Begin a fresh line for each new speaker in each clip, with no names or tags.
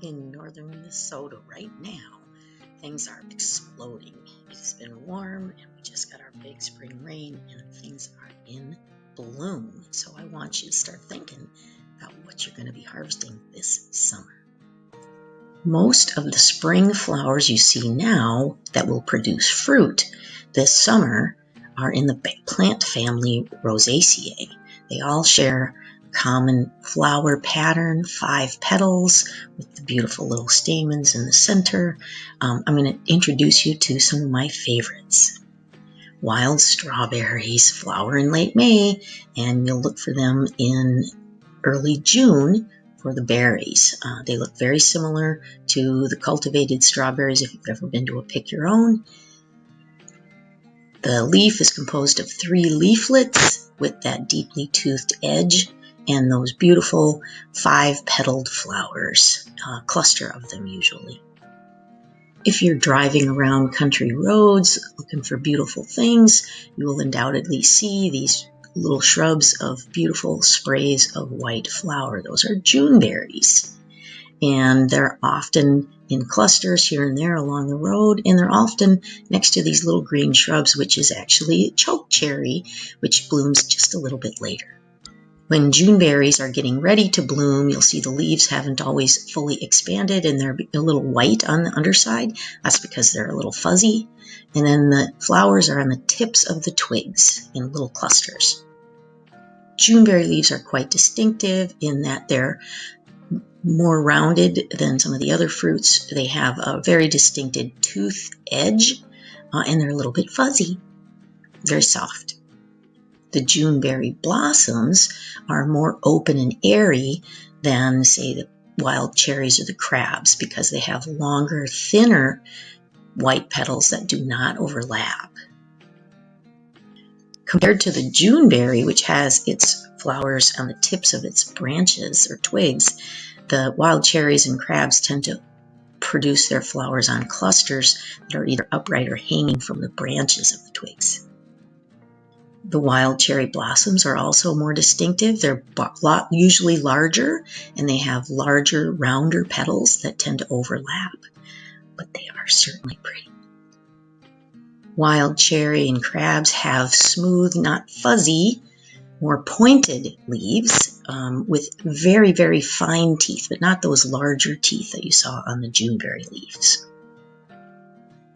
in northern Minnesota right now, things are exploding. It's been warm and we just got our big spring rain and things are in bloom. So I want you to start thinking about what you're going to be harvesting this summer. Most of the spring flowers you see now that will produce fruit this summer are in the plant family Rosaceae. They all share common flower pattern, 5 petals with the beautiful little stamens in the center. I'm going to introduce you to some of my favorites. Wild strawberries flower in late May, and you'll look for them in early June for the berries. They look very similar to the cultivated strawberries if you've ever been to a pick your own. The leaf is composed of 3 leaflets with that deeply toothed edge and those beautiful 5-petaled flowers, a cluster of them usually. If you're driving around country roads looking for beautiful things, you will undoubtedly see these little shrubs of beautiful sprays of white flower. Those are Juneberries. And they're often in clusters here and there along the road, and they're often next to these little green shrubs, which is actually chokecherry, which blooms just a little bit later. When Juneberries are getting ready to bloom, you'll see the leaves haven't always fully expanded and they're a little white on the underside. That's because they're a little fuzzy. And then the flowers are on the tips of the twigs in little clusters. Juneberry leaves are quite distinctive in that they're more rounded than some of the other fruits. They have a very distinctive tooth edge, and they're a little bit fuzzy, very soft. The Juneberry blossoms are more open and airy than, say, the wild cherries or the crabs because they have longer, thinner white petals that do not overlap. Compared to the Juneberry, which has its flowers on the tips of its branches or twigs, the wild cherries and crabs tend to produce their flowers on clusters that are either upright or hanging from the branches of the twigs. The wild cherry blossoms are also more distinctive. They're usually larger, and they have larger, rounder petals that tend to overlap, but they are certainly pretty. Wild cherry and crabs have smooth, not fuzzy, more pointed leaves with very, very fine teeth, but not those larger teeth that you saw on the Juneberry leaves.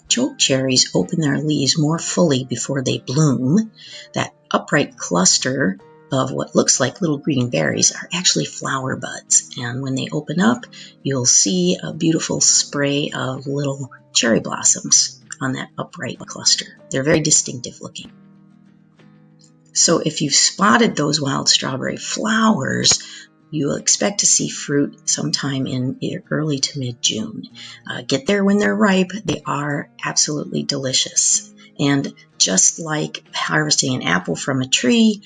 Chokecherries open their leaves more fully before they bloom. That upright cluster of what looks like little green berries are actually flower buds, and when they open up, you'll see a beautiful spray of little cherry blossoms on that upright cluster. They're very distinctive looking. So if you've spotted those wild strawberry flowers, you will expect to see fruit sometime in early to mid-June. Get there when they're ripe. They are absolutely delicious. And just like harvesting an apple from a tree,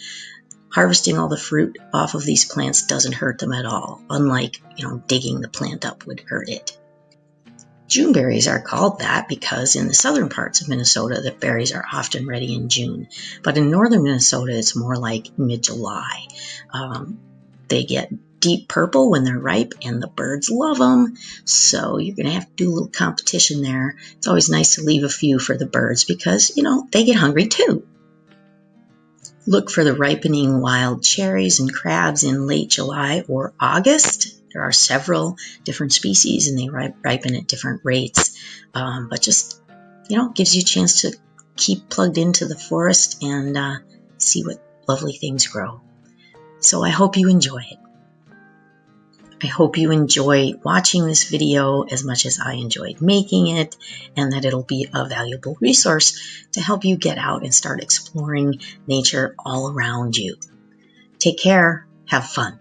harvesting all the fruit off of these plants doesn't hurt them at all, unlike, digging the plant up would hurt it. Juneberries are called that because in the southern parts of Minnesota, the berries are often ready in June. But in northern Minnesota, it's more like mid-July. They get deep purple when they're ripe, and the birds love them. So you're going to have to do a little competition there. It's always nice to leave a few for the birds because, they get hungry too. Look for the ripening wild cherries and crabs in late July or August. There are several different species and they ripen at different rates. But just, gives you a chance to keep plugged into the forest and see what lovely things grow. So I hope you enjoy it. I hope you enjoy watching this video as much as I enjoyed making it, and that it'll be a valuable resource to help you get out and start exploring nature all around you. Take care. Have fun.